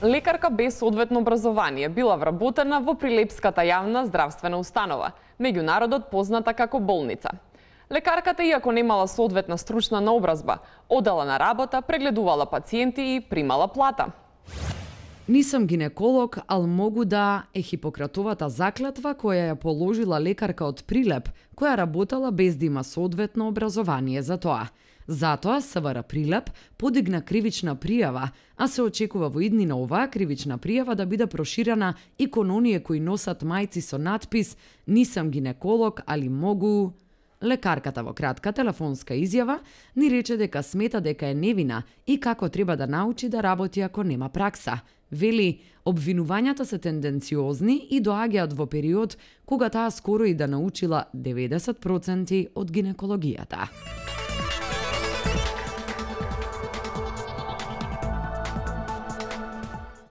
Лекарка без соодветно образование била вработена во Прилепската јавна здравствена установа, меѓу народот позната како болница. Лекарката, иако немала соодветна стручна наобразба, одела на работа, прегледувала пациенти и примала плата. Нисам гинеколог, ал могу да е Хипократовата заклетва која ја положила лекарка од Прилеп, која работела без да има соодветно образование за тоа. Затоа СВР Прилеп подигна кривична пријава, а се очекува во иднина оваа кривична пријава да биде проширена и кон оние кои носат мајци со надпис "Нисам гинеколог, али могу". Лекарката во кратка телефонска изјава ни рече дека смета дека е невина и како треба да научи да работи ако нема пракса. Вели, обвинувањата се тенденциозни и доаѓаат во период кога таа скоро и да научила 90% од гинекологијата.